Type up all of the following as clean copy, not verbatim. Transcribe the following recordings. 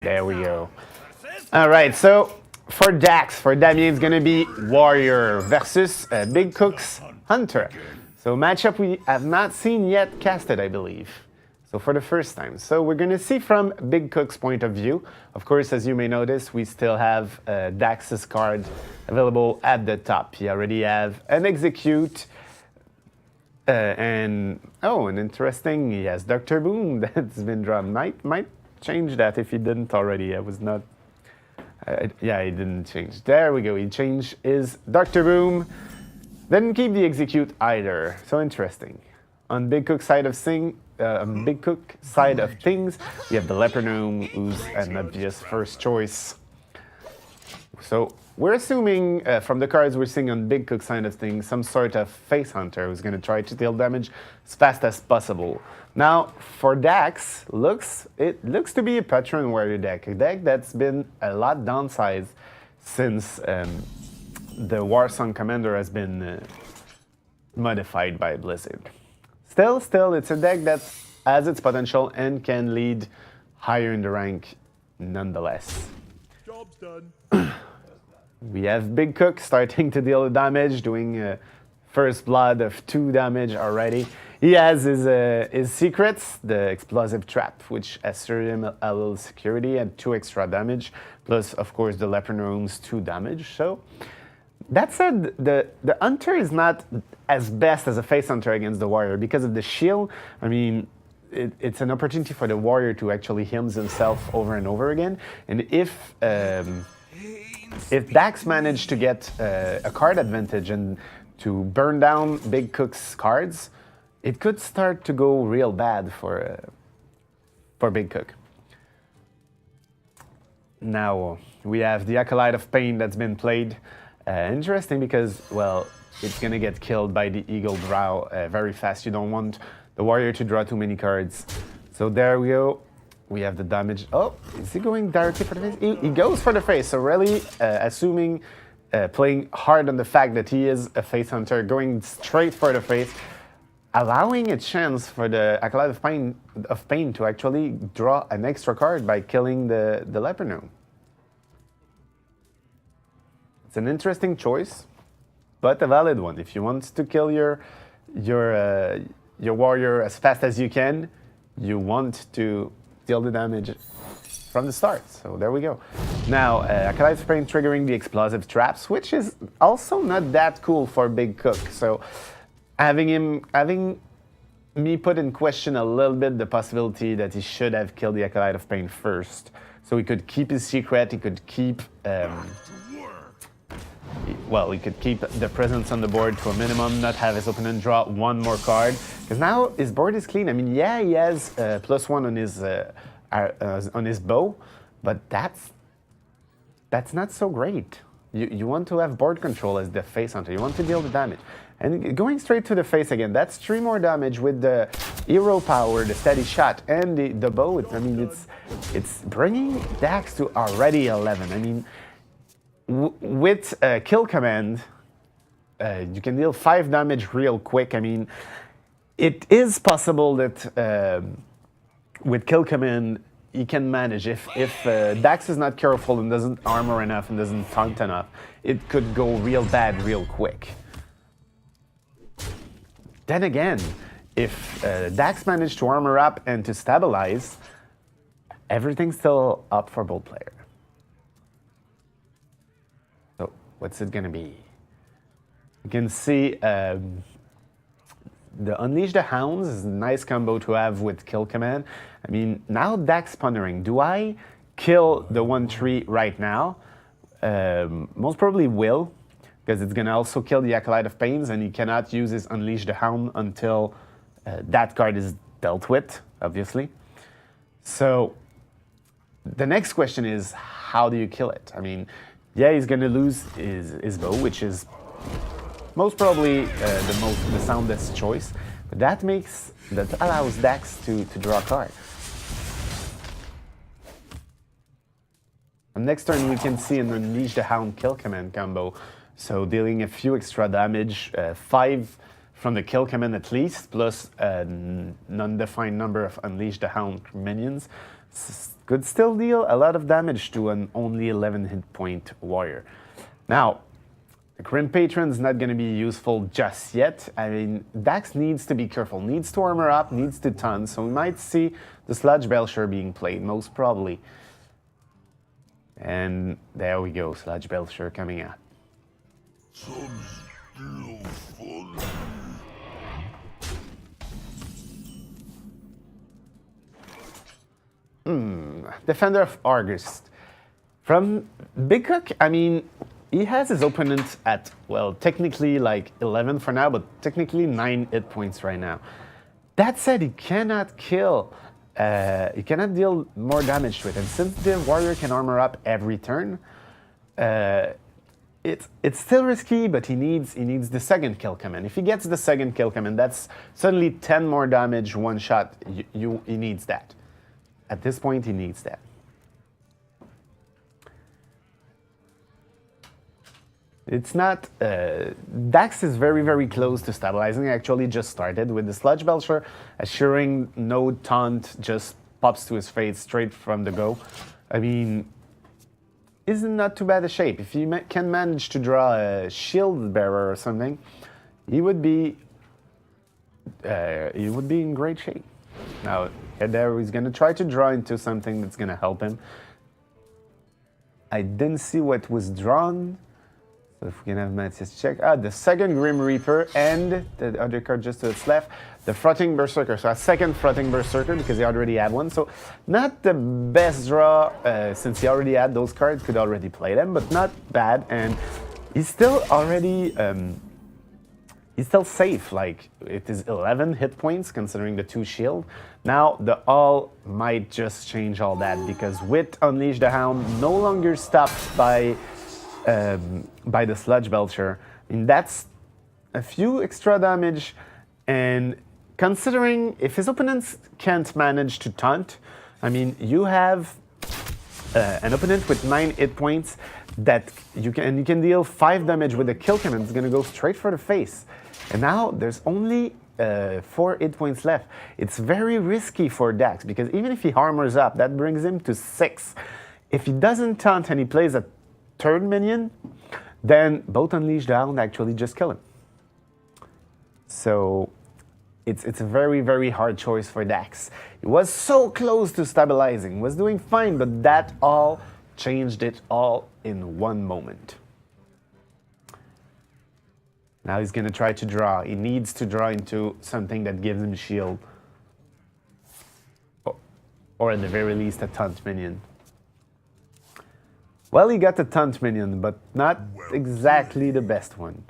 There we go. All right, so for Dax, for Damien, it's going to be Warrior versus BigCook's Hunter. So matchup we have not seen yet casted, I believe. So for the first time. So we're going to see from BigCook's point of view. Of course, as you may notice, we still have Dax's card available at the top. He already have an Execute, and an interesting, he has Dr. Boom that's been drawn. Might change that if he didn't already. I was not. Yeah, he didn't change. There we go. He changed his Dr. Boom. Didn't keep the Execute either. So interesting. On BigCook side of things, we have the Leopard Gnome, who's an obvious first choice. So we're assuming from the cards we're seeing on BigCook side of things, some sort of face hunter who's going to try to deal damage as fast as possible. Now, for Dax, it looks to be a Patron Warrior deck, a deck that's been a lot downsized since the Warsong Commander has been modified by Blizzard. Still, it's a deck that has its potential and can lead higher in the rank nonetheless. Job's done. We have BigCook starting to deal damage, doing first blood of 2 damage already. He has his secrets, the Explosive Trap, which asserted him a little security and 2 extra damage, plus, of course, the Leopard Gnome's 2 damage. So, that said, the Hunter is not as best as a face Hunter against the Warrior because of the shield. I mean, it's an opportunity for the Warrior to actually heal himself over and over again. And if Dax managed to get a card advantage and to burn down BigCook's cards, it could start to go real bad for BigCook. Now we have the Acolyte of Pain that's been played. Interesting because, well, it's going to get killed by the Eagle Drow very fast. You don't want the Warrior to draw too many cards. So there we go. We have the damage. Oh, is he going directly for the face? He goes for the face. So really, assuming, playing hard on the fact that he is a face hunter, going straight for the face, allowing a chance for the Acolyte of Pain to actually draw an extra card by killing the Leopard Gnome. It's an interesting choice, but a valid one. If you want to kill your Warrior as fast as you can, you want to deal the damage from the start. So there we go. Now, Acolyte of Pain triggering the Explosive Traps, which is also not that cool for BigCook. So having me put in question a little bit the possibility that he should have killed the Acolyte of Pain first. So he could keep his secret, he could keep he could keep the presence on the board to a minimum, not have his opponent draw one more card. Because now his board is clean. I mean, yeah, he has +1 on his bow, but that's not so great. You want to have board control as the face hunter. You want to deal the damage. And going straight to the face again, that's 3 more damage with the hero power, the steady shot, and the bow. It's bringing Dax to already 11. I mean, with Kill Command, you can deal 5 damage real quick. I mean, it is possible that with Kill Command, he can manage. If Dax is not careful and doesn't armor enough and doesn't taunt enough, it could go real bad real quick. Then again, if Dax managed to armor up and to stabilize, everything's still up for both players. So what's it gonna be? You can see the Unleash the Hounds is a nice combo to have with Kill Command. I mean, now Dax pondering, do I kill the 1/3 right now? Most probably will, because it's gonna also kill the Acolyte of Pains, and he cannot use his Unleash the Hound until that card is dealt with, obviously. So the next question is, how do you kill it? I mean, yeah, he's gonna lose his bow, which is most probably the soundest choice, but that allows Dax to draw a card. And next turn we can see an Unleash the Hound Kill Command combo, so dealing a few extra damage, 5 from the Kill Command at least, plus a non-defined number of Unleash the Hound minions. Could still deal a lot of damage to an only 11 hit point warrior. Now, the Grim Patron's not going to be useful just yet. I mean, Dax needs to be careful, needs to armor up, needs to taunt, so we might see the Sludge Belcher being played, most probably. And there we go, Sludge Belcher coming out. Defender of Argus. From BigCook, I mean, he has his opponent at, well, technically like 11 for now, but technically 9 hit points right now. That said, he cannot kill, he cannot deal more damage to it. And since the warrior can armor up every turn, it's still risky, but he needs the second kill command. If he gets the second kill command, that's suddenly 10 more damage, one shot. He needs that. At this point, he needs that. It's not... Dax is very, very close to stabilizing. I actually just started with the Sludge Belcher, assuring no taunt just pops to his face straight from the go. I mean, is not too bad a shape. If he can manage to draw a Shield Bearer or something, he would be in great shape. Now, there he's going to try to draw into something that's going to help him. I didn't see what was drawn. So if we can have Matthias check. The second Grim Reaper and the other card just to its left, the Frotting Berserker. So a second Frotting Berserker because he already had one. So not the best draw since he already had those cards, could already play them, but not bad. And he's still already... he's still safe, like it is 11 hit points considering the 2 shield. Now the all might just change all that because with Unleash the Hound no longer stopped by the Sludge Belcher. I mean, that's a few extra damage, and considering if his opponents can't manage to taunt, I mean, you have an opponent with 9 hit points that you can deal 5 damage with a kill command. It's gonna go straight for the face. And now there's only 4 hit points left. It's very risky for Dax because even if he armors up, that brings him to 6. If he doesn't taunt and he plays a third minion, then both Unleash the Hound actually just kill him. So it's a very, very hard choice for Dax. He was so close to stabilizing, was doing fine, but that all changed it all in one moment. Now he's going to try to draw. He needs to draw into something that gives him shield. Or at the very least, a taunt minion. Well, he got the taunt minion, but not exactly the best one.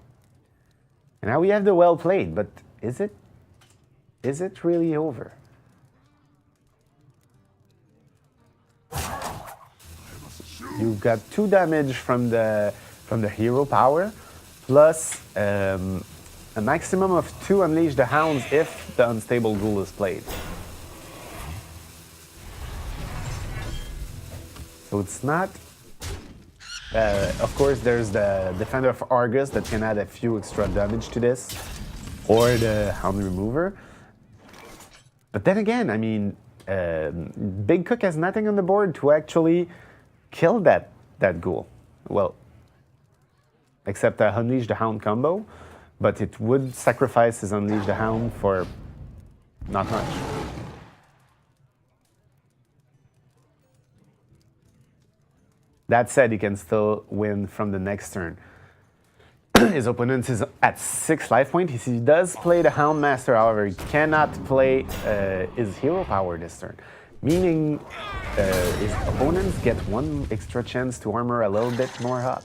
And now we have the well played, but is it really over? You've got 2 damage from the hero power, plus a maximum of 2 Unleash the Hounds if the Unstable Ghoul is played. So it's not... of course, there's the Defender of Argus that can add a few extra damage to this, or the Hound Remover. But then again, I mean, BigCook has nothing on the board to actually kill that ghoul. Well, except a Unleash the Hound combo, but it would sacrifice his Unleash the Hound for not much. That said, he can still win from the next turn. His opponent is at 6 life points. If he does play the Hound Master, however, he cannot play his hero power this turn. Meaning his opponents get 1 extra chance to armor a little bit more up.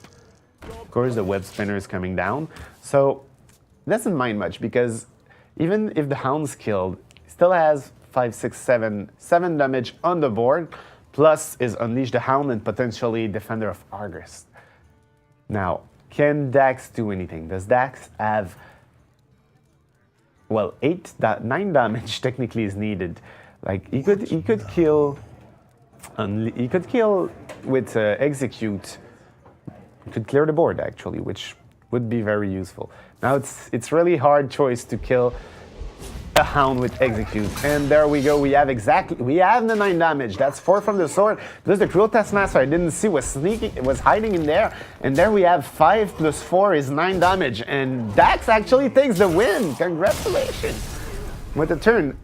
Of course, the web spinner is coming down. So he doesn't mind much because even if the Hound's killed, he still has 5, 6, 7 damage on the board. Plus is Unleash the Hound and potentially Defender of Argus. Now, can Dax do anything? Does Dax have... Well, 9 damage technically is needed. Like, he could kill... he could kill with Execute. He could clear the board, actually, which would be very useful. Now, it's really hard choice to kill a Hound with Execute. And there we go. We have the 9 damage. That's 4 from the sword. There's the Cruel Taskmaster I didn't see was sneaking, was hiding in there. And there we have 5 plus 4 is 9 damage. And Dax actually takes the win. Congratulations. With the turn.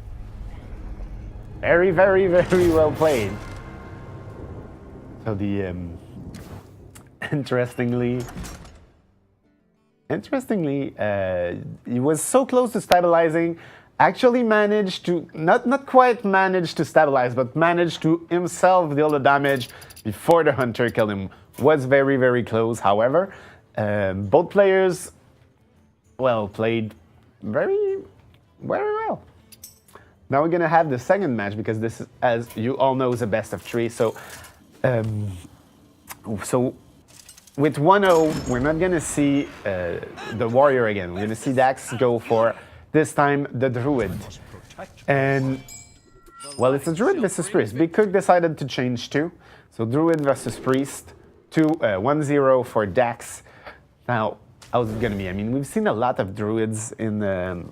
Very, very, very well played. So the interestingly, he was so close to stabilizing. Actually managed to not quite managed to stabilize, but managed to himself deal the damage before the hunter killed him. Was very, very close. However, both players, well, played very, very well. Now we're gonna have the second match because this, is, as you all know, is a best of 3. So, with 1-0, we're not gonna see the warrior again. We're gonna see Dax go for this time the druid, and well, it's a druid versus priest. BigCook decided to change too, so druid versus priest, 1-0 for Dax. Now, how's it gonna be? I mean, we've seen a lot of druids in the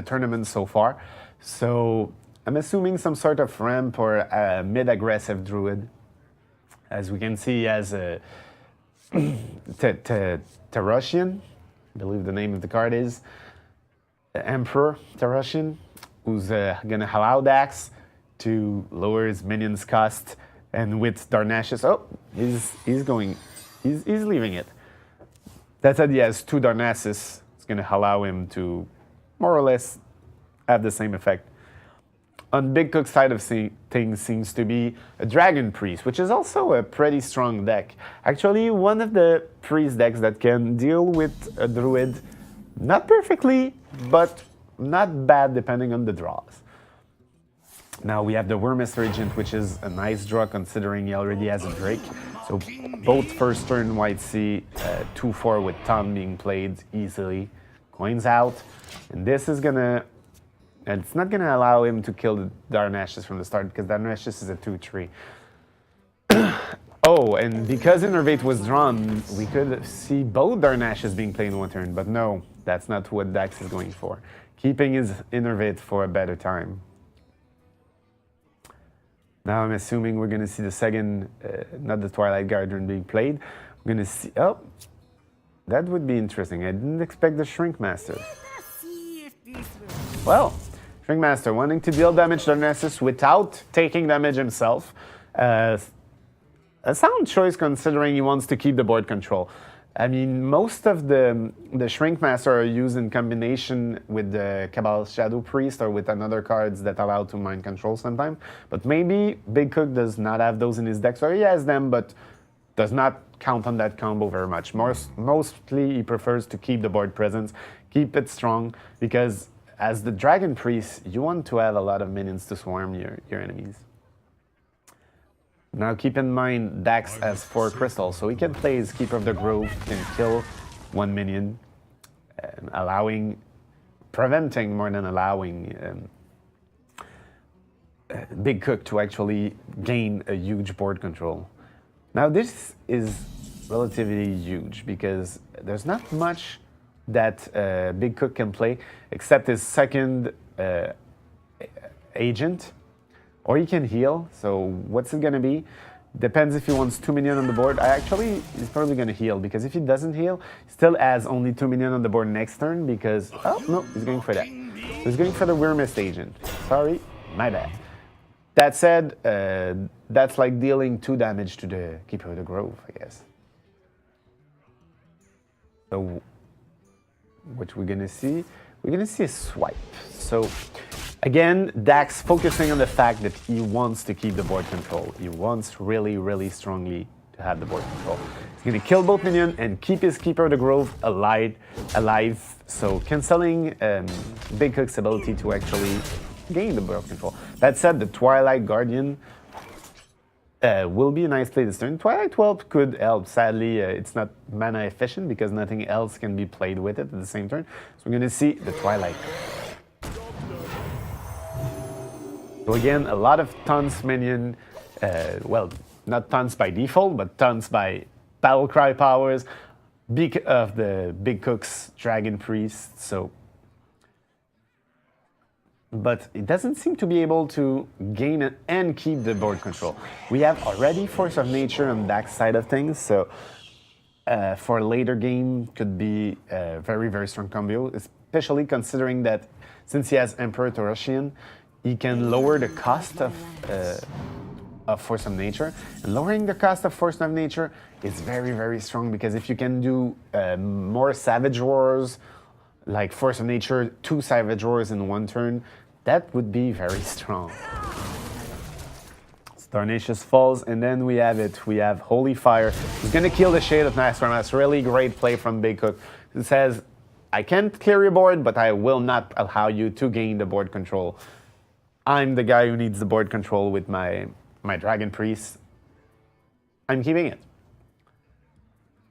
tournament so far. So I'm assuming some sort of ramp or a mid-aggressive druid. As we can see, as a Terushian, I believe the name of the card is Emperor Terushian, who's gonna allow Dax to lower his minions' cost, and with Darnassus, oh, he's leaving it. That said, he has 2 Darnassus. It's gonna allow him to more or less have the same effect. On BigCook's side of things seems to be a Dragon Priest, which is also a pretty strong deck. Actually, one of the priest decks that can deal with a druid, not perfectly, but not bad depending on the draws. Now we have the Wormester Agent, which is a nice draw considering he already has a Drake. So both first turn White Sea, 2-4 with Tom being played easily. Coins out, and this is gonna... And it's not going to allow him to kill the Darnassus from the start because Darnassus is a 2-3. Oh, and because Innervate was drawn, we could see both Darnassus being played in one turn. But no, that's not what Dax is going for. Keeping his Innervate for a better time. Now I'm assuming we're going to see the second, not the Twilight Guardian being played. We're going to see... Oh, that would be interesting. I didn't expect the Shrink Master. Well, Shrink Master wanting to deal damage to Darnassus without taking damage himself. A sound choice considering he wants to keep the board control. I mean, most of the Shrink Master are used in combination with the Cabal Shadow Priest or with another cards that allow to mind control sometimes. But maybe BigCook does not have those in his deck, or he has them, but does not count on that combo very much. Mostly he prefers to keep the board presence, keep it strong, because as the Dragon Priest, you want to have a lot of minions to swarm your enemies. Now keep in mind, Dax has 4 crystals, so he can play his Keeper of the Grove, can kill 1 minion, preventing more than allowing BigCook to actually gain a huge board control. Now this is relatively huge because there's not much that BigCook can play except his second agent, or he can heal. So what's it gonna be? Depends if he wants 2 minions on the board. He's probably gonna heal, because if he doesn't heal, he still has only 2 minions on the board next turn because, oh no, he's going for that. So he's going for the Wyrmist agent. Sorry, my bad. That said, that's like dealing 2 damage to the Keeper of the Grove, I guess. So what we're gonna see a swipe. So again, Dax focusing on the fact that he wants to keep the board control. He wants really, really strongly to have the board control. He's gonna kill both minions and keep his Keeper of the Grove alive. So canceling BigCook's ability to actually gain the board control. That said, the Twilight Guardian will be a nice play this turn. Twilight Whelp could help. Sadly, it's not mana efficient because nothing else can be played with it at the same turn. So we're going to see the Twilight. So again, a lot of taunts minion. Well, not taunts by default, but taunts by Battlecry powers of the BigCook's Dragon Priest. So but it doesn't seem to be able to gain and keep the board control. We have already Force of Nature on that side of things, so for a later game could be a very, very strong combo, especially considering that since he has Emperor Toroshian, he can lower the cost of Force of Nature. And lowering the cost of Force of Nature is very, very strong because if you can do more Savage Wars, like Force of Nature, 2 Savage Wars in 1 turn, that would be very strong. Starnacious falls, and then we have it. We have Holy Fire. He's going to kill the Shade of Naxxramas. Really great play from BigCook. It says, I can't clear your board, but I will not allow you to gain the board control. I'm the guy who needs the board control with my Dragon Priest. I'm keeping it.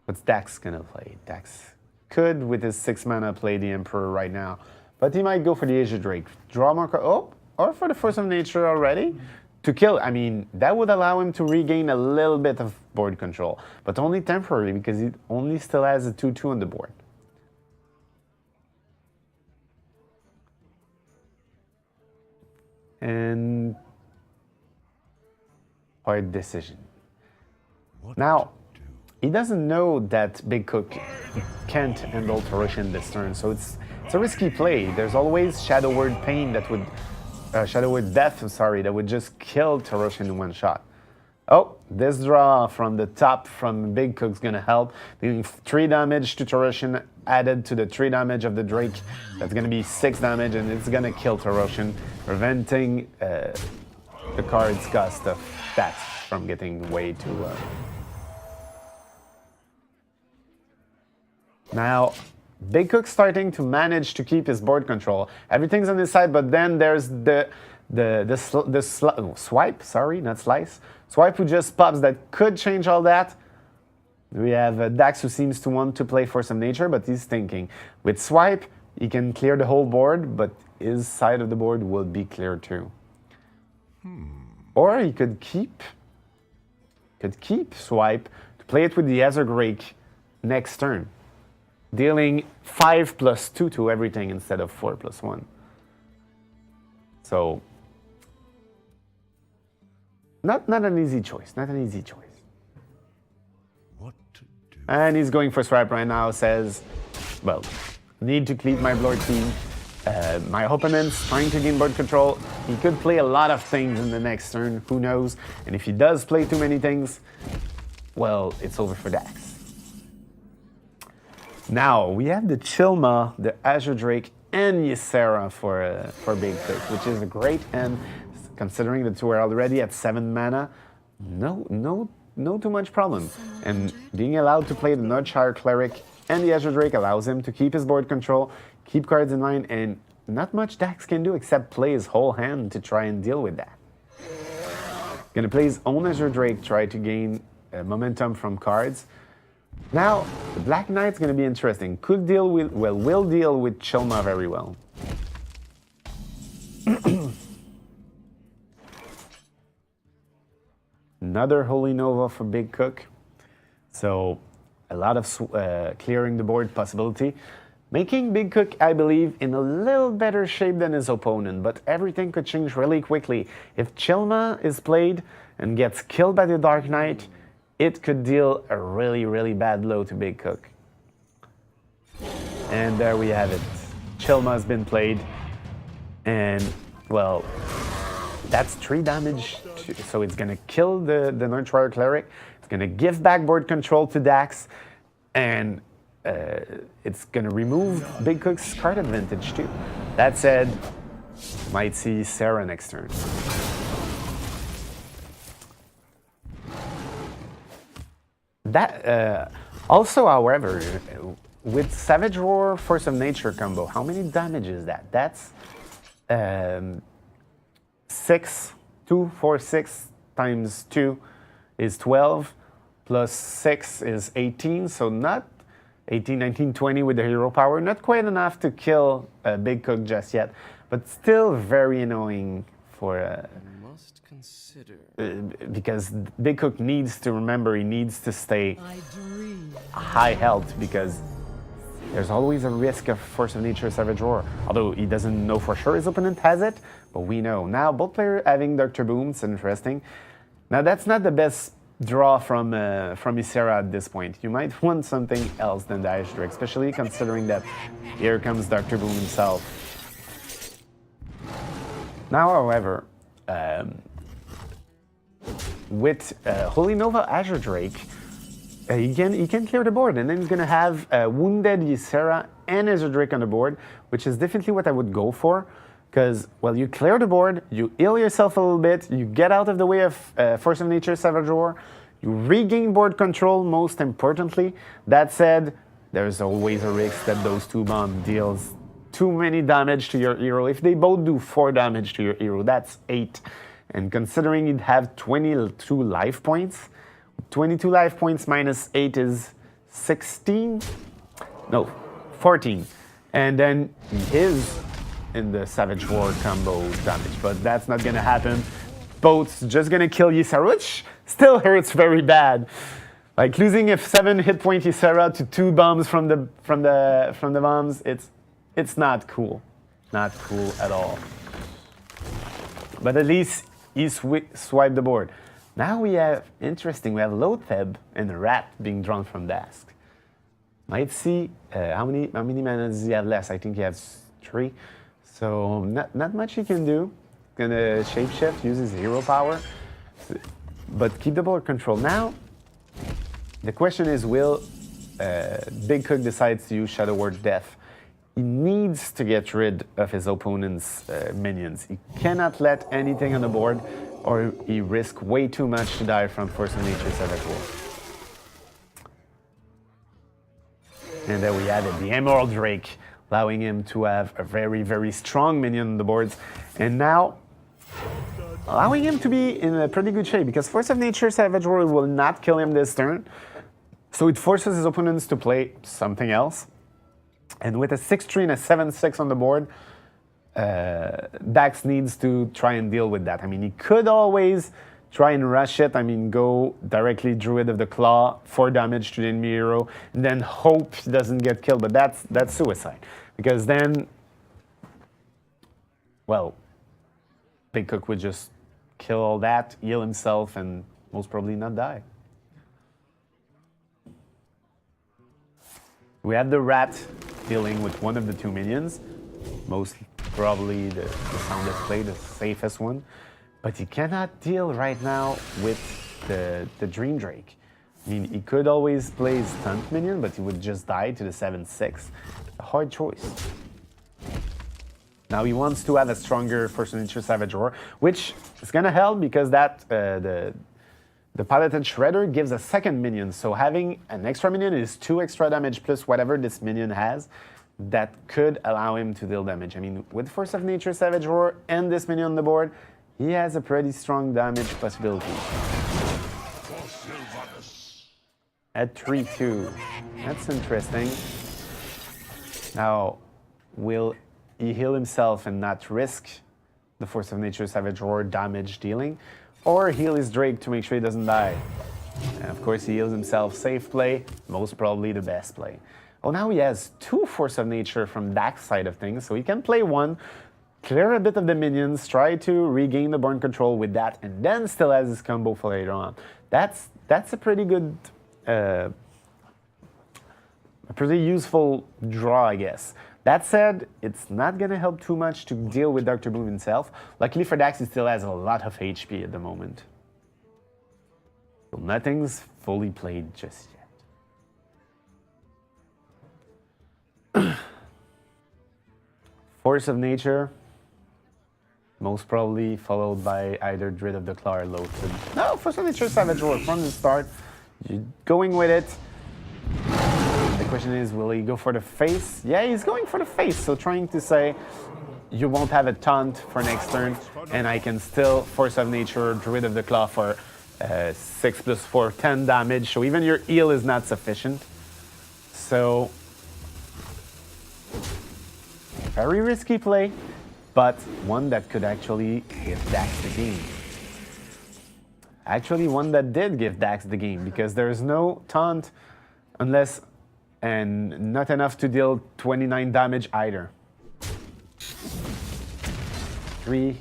What's Dax going to play? Dax could, with his 6 mana, play the Emperor right now. But he might go for the Azure Drake. Draw more cards. Oh, or for the Force of Nature already. To kill, I mean, that would allow him to regain a little bit of board control. But only temporarily, because he only still has a 2/2 on the board. And hard decision. Now, he doesn't know that BigCook can't handle Toroshian this turn, so it's a risky play. There's always Shadow Word Pain that would, Shadow Word Death, sorry, that would just kill Toroshian in 1 shot. Oh, this draw from the top from BigCook's gonna help, dealing 3 damage to Toroshian added to the 3 damage of the Drake. That's gonna be 6 damage, and it's gonna kill Toroshian, preventing the card's cost of that from getting way too. Now, BigCook's starting to manage to keep his board control. Everything's on his side, but then there's swipe, sorry, not slice. Swipe who just pops that could change all that. We have Dax who seems to want to play Force of Nature, but he's thinking. With swipe, he can clear the whole board, but his side of the board will be cleared too. Or he could keep swipe to play it with the Azure Drake next turn, dealing 5+2 to everything instead of 4+1. So, not an easy choice, not an easy choice. What to do? And he's going for swipe right now, says, well, need to clean my board team. My opponent's trying to gain board control. He could play a lot of things in the next turn, who knows? And if he does play too many things, well, it's over for Dax. Now, we have the Chilma, the Azure Drake, and Ysera for BigCook, which is a great end, considering the 2 are already at 7 mana. No too much problem. And being allowed to play the Nordshire Cleric and the Azure Drake allows him to keep his board control, keep cards in line, and not much Dax can do except play his whole hand to try and deal with that. Gonna play his own Azure Drake, try to gain momentum from cards. Now, the Black Knight's going to be interesting. Will deal with Chilma very well. Another Holy Nova for BigCook. So, a lot of clearing the board possibility. Making BigCook, I believe, in a little better shape than his opponent, but everything could change really quickly. If Chilma is played and gets killed by the Dark Knight, it could deal a really, really bad blow to BigCook. And there we have it. Chilma's been played. And, well, that's 3 damage. So it's going to kill the Nordshire Cleric. It's going to give back board control to Dax. And it's going to remove BigCook's card advantage too. That said, might see Sarah next turn. That also, however, with Savage Roar Force of Nature combo, how many damage is that? That's 6, 2, 4, 6 times 2 is 12, plus 6 is 18, so not 18, 19, 20 with the hero power. Not quite enough to kill BigCook just yet, but still very annoying for... because BigCook needs to remember he needs to stay high health because there's always a risk of Force of Nature Savage Roar. Although he doesn't know for sure his opponent has it, but we know. Now, both players having Dr. Boom, it's interesting. Now, that's not the best draw from Ysera at this point. You might want something else than the Ice Drake, especially considering that here comes Dr. Boom himself. Now, however, with Holy Nova Azure Drake, he can clear the board, and then he's gonna have Wounded Ysera and Azure Drake on the board, which is definitely what I would go for. Because, well, you clear the board, you heal yourself a little bit, you get out of the way of Force of Nature Savage Roar, you regain board control, most importantly. That said, there's always a risk that those two bombs deals too many damage to your hero. If they both do 4 damage to your hero, that's 8. And considering you'd have 22 life points, 22 life points minus 8 is 16? No, 14. And then he is in the Savage Roar combo damage, but that's not gonna happen. Both's just gonna kill Ysera, which still hurts very bad. Like losing a 7 hit point Ysera to 2 bombs from the bombs, it's not cool. Not cool at all. But at least he swiped the board. Now we have, interesting, we have Lotheb and the Rat being drawn from Dask. Might see, how many mana does he have left? I think he has 3. So not much he can do. Gonna shapeshift, use his hero power, but keep the board control. Now, the question is, will BigCook decides to use Shadow Word Death? He needs to get rid of his opponent's minions. He cannot let anything on the board, or he risks way too much to die from Force of Nature Savage Roar. And then we added the Emerald Drake, allowing him to have a very, very strong minion on the boards. And now, allowing him to be in a pretty good shape, because Force of Nature Savage Roar will not kill him this turn. So it forces his opponents to play something else. And with a 6-3 and a 7-6 on the board, Dax needs to try and deal with that. I mean, he could always try and rush it. I mean, go directly Druid of the Claw, 4 damage to the enemy hero, and then hope he doesn't get killed. But that's suicide. Because then, well, BigCook would just kill all that, heal himself, and most probably not die. We have the Rat dealing with one of the 2 minions, most probably the soundless play, the safest one. But he cannot deal right now with the Dream Drake. I mean, he could always play his stunt minion, but he would just die to the 7-6. A hard choice. Now he wants to have a stronger Force of Nature Savage Roar, which is gonna help because that the Piloted Shredder gives a second minion. So having an extra minion is 2 extra damage plus whatever this minion has. That could allow him to deal damage. I mean, with Force of Nature Savage Roar and this minion on the board, he has a pretty strong damage possibility. At 3-2. That's interesting. Now, will he heal himself and not risk the Force of Nature Savage Roar damage dealing? Or heal his Drake to make sure he doesn't die? And of course, he heals himself. Safe play, most probably the best play. Oh, now he has 2 Force of Nature from Dax's side of things, so he can play 1, clear a bit of the minions, try to regain the board control with that, and then still has his combo for later on. That's a pretty good, a pretty useful draw, I guess. That said, it's not gonna help too much to deal with Dr. Boom himself. Luckily for Dax, he still has a lot of HP at the moment. So nothing's fully played just yet. Force of Nature, most probably followed by either Druid of the Claw or Loathsome. No, Force of Nature Savage Roar from the start. You're going with it. The question is, will he go for the face? Yeah, he's going for the face. So trying to say, you won't have a taunt for next turn, and I can still Force of Nature, Druid of the Claw for 6 plus 4, 10 damage. So even your heal is not sufficient. So very risky play, but one that could actually give Dax the game. Actually, one that did give Dax the game, because there is no taunt unless and not enough to deal 29 damage either. 3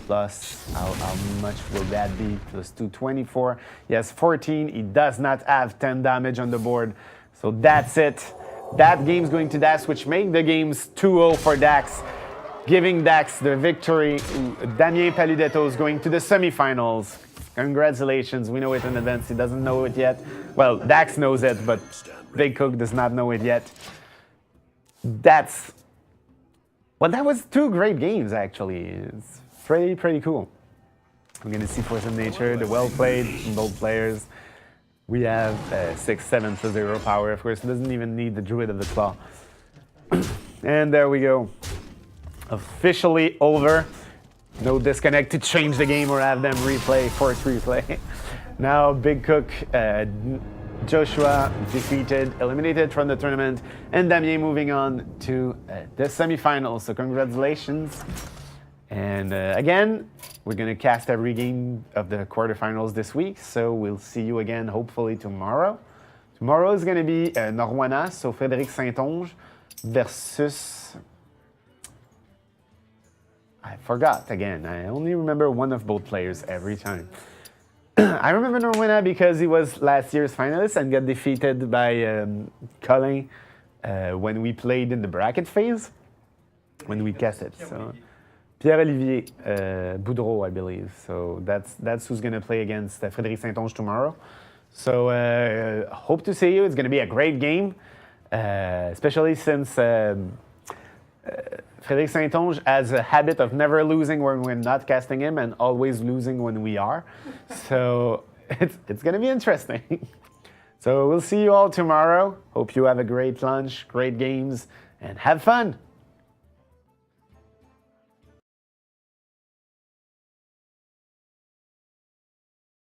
plus, how much will that be? Plus 2, 24. He has 14. He does not have 10 damage on the board. So that's it. That game's going to Dax, which make the games 2-0 for Dax, giving Dax the victory. Damien Paludetto is going to the semifinals. Congratulations. We know it in advance. He doesn't know it yet. Well, Dax knows it, but BigCook does not know it yet. Well, that was 2 great games, actually. It's pretty cool. I'm going to see Force of Nature, the well played from both players. We have 6-7 to 0 power. Of course, it doesn't even need the Druid of the Claw. And there we go. Officially over. No disconnect to change the game or have them replay, force replay. Now, BigCook, Joshua defeated, eliminated from the tournament, and Damien moving on to the semifinals. So congratulations. And again, we're going to cast every game of the quarterfinals this week. So we'll see you again, hopefully, tomorrow. Tomorrow is going to be Norwana, so Frédéric Saint-Onge versus... I forgot again. I only remember one of both players every time. I remember Norwana because he was last year's finalist and got defeated by Colin when we played in the bracket phase, when we casted. So Pierre-Olivier Boudreau, I believe. So that's who's going to play against Frédéric Saint-Onge tomorrow. So hope to see you. It's going to be a great game, especially since Frédéric Saint-Onge has a habit of never losing when we're not casting him and always losing when we are. So it's going to be interesting. So we'll see you all tomorrow. Hope you have a great lunch, great games, and have fun.